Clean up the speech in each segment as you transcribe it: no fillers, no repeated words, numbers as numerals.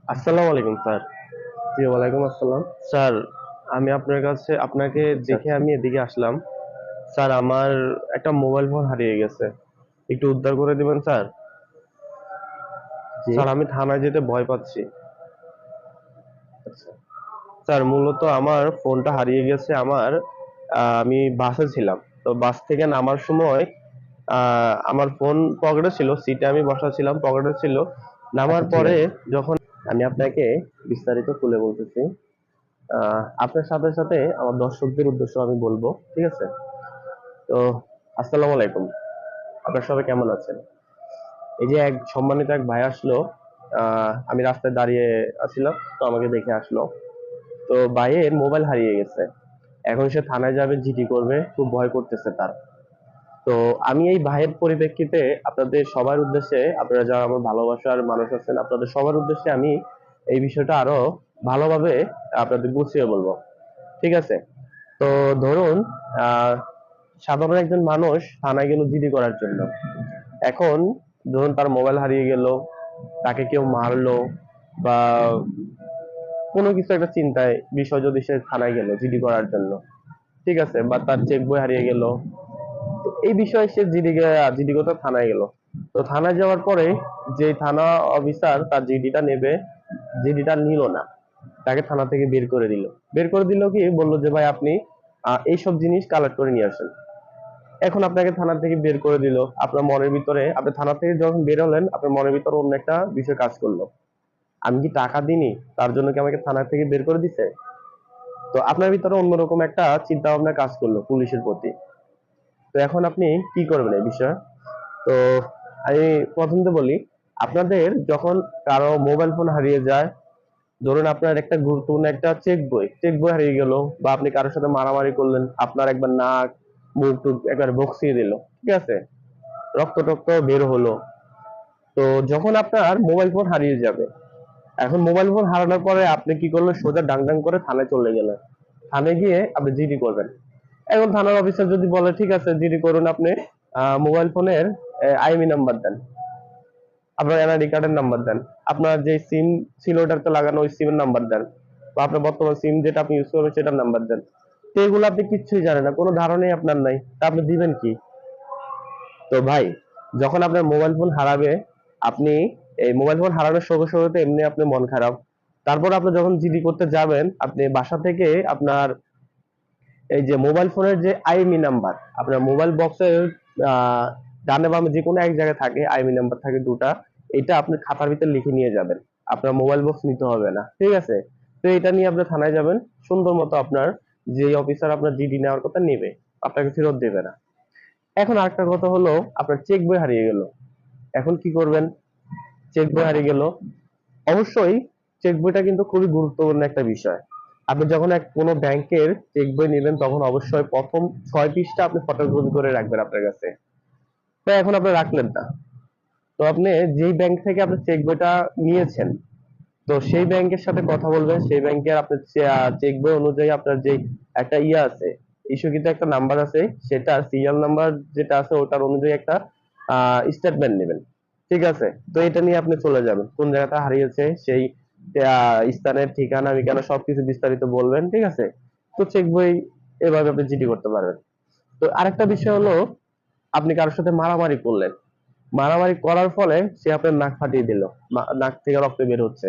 আসসালামু আলাইকুম স্যার। জি, ওয়ালাইকুম আসসালাম। স্যার, আমি আপনার কাছে আপনাকে আচ্ছা, দেখে আচ্ছা। আমি এদিকে আসলাম। স্যার, আমার একটা মোবাইল ফোন হারিয়ে গেছে। একটু উদ্ধার করে দিবেন স্যার। জি, স্যার, আমি থানায় যেতে ভয় পাচ্ছি। আচ্ছা, স্যার, মূলত আমার ফোনটা হারিয়ে গেছে। আমি বাসে ছিলাম। তো বাস থেকে নামার সময় আমার ফোন পকেটে ছিল, সিটে আমি বসা ছিলাম, পকেটে ছিল। নামার আচ্ছা, ঠিক পরে আছে। যখন আমি আপনাকে বিস্তারিত খুলে বলতেছি, আপনার সাথে সাথে আমার দর্শকদের উদ্দেশ্য আমি বলবো, ঠিক আছে? তো আসসালামু আলাইকুম। আপনারা সবাই কেমন আছেন? এই যে এক সম্মানিত এক ভাই আসলো, আমি রাস্তায় দাঁড়িয়ে আছিলাম, তো আমাকে দেখে আসলো। তো ভাইয়ের মোবাইল হারিয়ে গেছে। এখন সে থানায় যাবে, জিডি করবে, খুব ভয় করতেছে তার। তো আমি এই ভাইয়ের পরিপ্রেক্ষিতে আপনাদের সবার উদ্দেশ্যে, আপনারা যারা আমার ভালোবাসার মানুষ আছেন, আপনাদের সবার উদ্দেশ্যে আমি এই বিষয়টা আরো ভালোভাবে আপনাদের গুছিয়ে বলবো, ঠিক আছে? তো ধরুন, আহ সাধারণ একজন মানুষ থানায় গেল জিডি করার জন্য। এখন ধরুন তার মোবাইল হারিয়ে গেল, তাকে কেউ মারলো, বা কোনো কিছু একটা চিন্তায় বিষয়, যদি সে থানায় গেল জিডি করার জন্য, ঠিক আছে, বা তার চেক বই হারিয়ে গেল, তো এই বিষয়ে সে জিডি করতে থানায় গেল। তো থানায় যাওয়ার পরে যে থানা অফিসার তার জিডিটা নেবে, জিডিটা নিল না, তাকে থানা থেকে বের করে দিল। বের করে দিল, কি বললো যে ভাই আপনি এইসব জিনিস কালেক্ট করে নিয়ে আসেন। এখন আপনাকে থানা থেকে বের করে দিল, আপনার মনের ভিতরে, আপনি থানা থেকে যখন বের হলেন, আপনার মনের ভিতরে অন্য একটা বিষয় কাজ করলো। আমি কি টাকা দিইনি, তার জন্য কি আমাকে থানা থেকে বের করে দিছে? তো আপনার ভিতরে অন্যরকম একটা চিন্তা ভাবনা কাজ করলো পুলিশের প্রতি। তো এখন আপনি কি করবেন এই বিষয়ে? তো আমি প্রথমত বলি, আপনাদের যখন কারো মোবাইল ফোন হারিয়ে যায়, ধরুন আপনার একটা গুরুত্বপূর্ণ একটা চেক বই হারিয়ে গেল, বা আপনি কারোর সাথে মারামারি করলেন, আপনার একবার নাক মুখ টুক একবার বক্সিয়ে দিল, ঠিক আছে, রক্ত টক্ত বের হলো। তো যখন আপনার মোবাইল ফোন হারিয়ে যাবে, এখন মোবাইল ফোন হারানোর পরে আপনি কি করলেন, সোজা ডাং ডাং করে থানায় চলে গেলেন। থানায় গিয়ে আপনি জিডি করবেন। এখন থানার অফিসার যদি বলে ঠিক আছে জিডি করুন, আপনি মোবাইল ফোনের আইএমই নাম্বার দেন, আপনার এনআইডি কার্ডের নাম্বার দেন, আপনার যে সিম ছিল ওটাতে লাগানো ওই সিমের নাম্বার দেন, বা আপনার বর্তমান সিম যেটা আপনি ইউজ করবেন সেটার নাম্বার দেন। তো এগুলো আপনি কিচ্ছুই জানেন না, কোনো ধারণাই আপনার নাই, তা আপনি দিবেন কি? তো ভাই, যখন আপনার মোবাইল ফোন হারাবে, আপনি এই মোবাইল ফোন হারানোর সঙ্গে সঙ্গে তো এমনি আপনার মন খারাপ। তারপর আপনি যখন জিডি করতে যাবেন, আপনি বাসা থেকে আপনার এই যে মোবাইল ফোনের যে আইএমই নাম্বার, আপনার মোবাইল বক্সের ডানে বামে যে কোনো এক জায়গায় থাকে, আইএমই নাম্বার থাকে দুটা। এটা আপনি খাতার ভিতরে লিখে নিয়ে যাবেন। আপনার মোবাইল বক্স নিতে হবে না, ঠিক আছে? তো এটা নিয়ে আপনি থানায় যাবেন, সুন্দর মতো আপনার যে অফিসার আপনার জিডি নেওয়ার কথা নেবে, আপনাকে ফেরত দেবে না। এখন আরেকটা কথা হলো, আপনার চেক বই হারিয়ে গেল। এখন কি করবেন? চেক বই হারিয়ে গেল, অবশ্যই চেক বইটা কিন্তু খুবই গুরুত্বপূর্ণ একটা বিষয়। আপনি যখন কোনো ব্যাংকের চেক বই নেবেন, তখন অবশ্যই প্রথম 6 পৃষ্ঠা আপনি ফটোকপি করে রাখবেন আপনার কাছে। তো এখন আপনি রাখলেন না, তো আপনি যেই ব্যাংক থেকে আপনি চেক বইটা নিয়েছেন, তো সেই ব্যাংকের সাথে কথা বলবেন। সেই ব্যাংকের আপনার চেক বই অনুযায়ী আপনার যে একটা ইয়ে আছে, ইস্যুকৃত একটা নাম্বার আছে, সেটা সিরিয়াল নাম্বার যেটা আছে ওটার অনুযায়ী একটা স্টেটমেন্ট নেবেন, ঠিক আছে? তো এটা নিয়ে আপনি চলে যাবেন, কোন জায়গাটা হারিয়েছে সেই স্থানের ঠিকানা বিকানা সবকিছু বিস্তারিত বলবেন, ঠিক আছে? তো চেক বই এভাবে আপনি জিডি করতে পারবেন। তো আরেকটা বিষয় হলো, আপনি কারোর সাথে মারামারি করলেন, মারামারি করার ফলে সে আপনার নাক ফাটিয়ে দিল, নাক থেকে রক্ত বের হচ্ছে,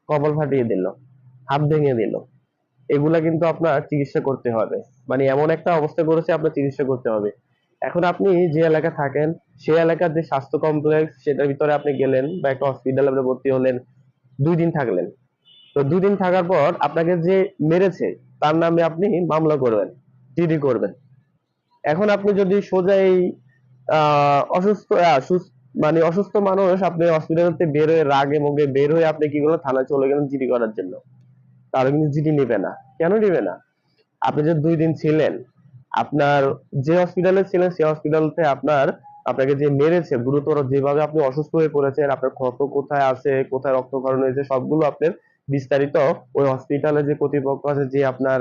কপাল ফাটিয়ে দিল, হাত ভেঙে দিল, এগুলা কিন্তু আপনার চিকিৎসা করতে হবে। মানে এমন একটা অবস্থা করেছে, আপনার চিকিৎসা করতে হবে। এখন আপনি যে এলাকা থাকেন, সেই এলাকার যে স্বাস্থ্য কমপ্লেক্স, সেটার ভিতরে আপনি গেলেন, বা একটা হসপিটালে আপনি ভর্তি হলেন, 2 দিন থাকলেন। তো 2 দিন থাকার পর আপনাকে যে মেরেছে, তার নামে আপনি মামলা করবেন, জিডি করবেন। এখন আপনি যদি সোজা এই অসুস্থ মানে অসুস্থ মানুষ, আপনি হসপিটাল থেকে বের হয়ে রাগে মুগে বের হয়ে আপনি কি করলেন, থানায় চলে গেলেন জিডি করার জন্য, তাহলে কিন্তু জিডি নিবে না। কেন নিবে না? আপনি যে 2 দিন ছিলেন, আপনার যে হসপিটালে ছিলেন সেই হসপিটালতে আপনাকে যে মেরেছে, গুরুতর যেভাবে আপনি অসুস্থ হয়ে পড়েছেন, আপনার ক্ষত কোথায় আছে, কোথায় রক্তক্ষরণ হয়েছে, সবগুলো আপনার বিস্তারিত ওই হসপিটালে যে কর্তৃপক্ষ আছে, যে আপনার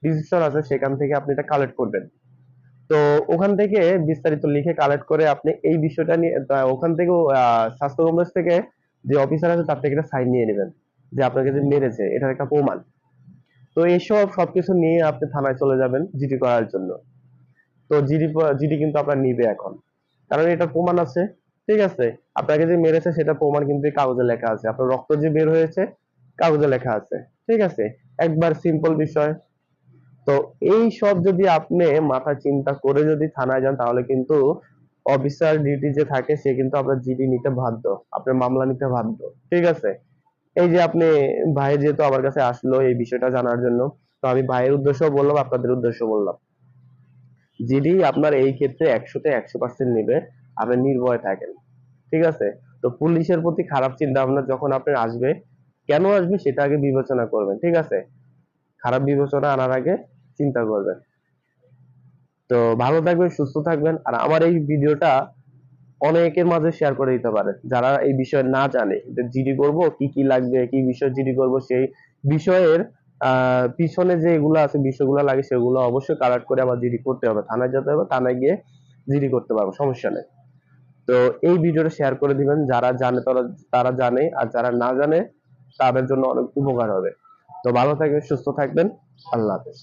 রিসিপশন আছে, সেখান থেকে আপনি এটা কালেক্ট করবেন। তো ওখান থেকে বিস্তারিত লিখে কালেক্ট করে আপনি এই বিষয়টা নিয়ে ওখান থেকেও স্বাস্থ্য কমপ্লেক্স থেকে যে অফিসার আছে তার থেকে একটা সাইন নিয়ে নেবেন যে আপনাকে যে মেরেছে এটার একটা প্রমাণ। তো এইসব সবকিছু নিয়ে আপনি থানায় চলে যাবেন জিডি করার জন্য। তো জিডি জিডি কিন্তু আপনার নিবে এখন, কারণ এটা প্রমাণ আছে। ঠিক আছে, আপনাকে যে মেরেছে সেটা প্রমাণ কিন্তু এই কাগজে লেখা আছে, আপনার রক্ত যে বের হয়েছে কাগজে লেখা আছে। ঠিক আছে, একবার সিম্পল বিষয়। তো এই সব যদি আপনি মাথা চিন্তা করে যদি থানায় যান তাহলে কিন্তু অফিসার ডিউটি যে থাকে সে কিন্তু আপনার জিডি নিতে বাধ্য, আপনার মামলা নিতে বাধ্য। ঠিক আছে, এই যে আপনি ভাই যেহেতু আমার কাছে আসলো এই বিষয়টা জানার জন্য, তো আমি ভাইয়ের উদ্দেশ্য বললাম, আপনাদের উদ্দেশ্য বললাম, জিডি আপনার এই ক্ষেত্রে 100-তে 100% নেবে, আপনি নির্ভয় থাকেন। ঠিক আছে, তো পুলিশের প্রতি খারাপ চিন্তা ভাবনা যখন আপনার আসবে, কেন আসবে সেটা আগে বিবেচনা করবেন। ঠিক আছে, খারাপ বিবেচনা আনার আগে চিন্তা করবেন। তো ভালো থাকবেন, সুস্থ থাকবেন, আর আমার এই ভিডিওটা অনেকের মাঝে শেয়ার করে দিতে পারেন যারা এই বিষয়ে না জানে যে জিডি করব কি কি লাগবে, কি বিষয় জিডি করব, সেই বিষয়ের পিছনে যে এগুলো আছে বিষয়গুলো লাগে সেগুলো অবশ্যই কালেক্ট করে আবার জিডি করতে হবে, থানায় যেতে হবে, থানায় গিয়ে জিডি করতে পারবো, সমস্যা নেই। তো এই ভিডিওটা শেয়ার করে দিবেন, যারা জানে তারা তারা জানে, আর যারা না জানে তাদের জন্য অনেক উপকার হবে। তো ভালো থাকবেন, সুস্থ থাকবেন, আল্লাহ হাফেজ।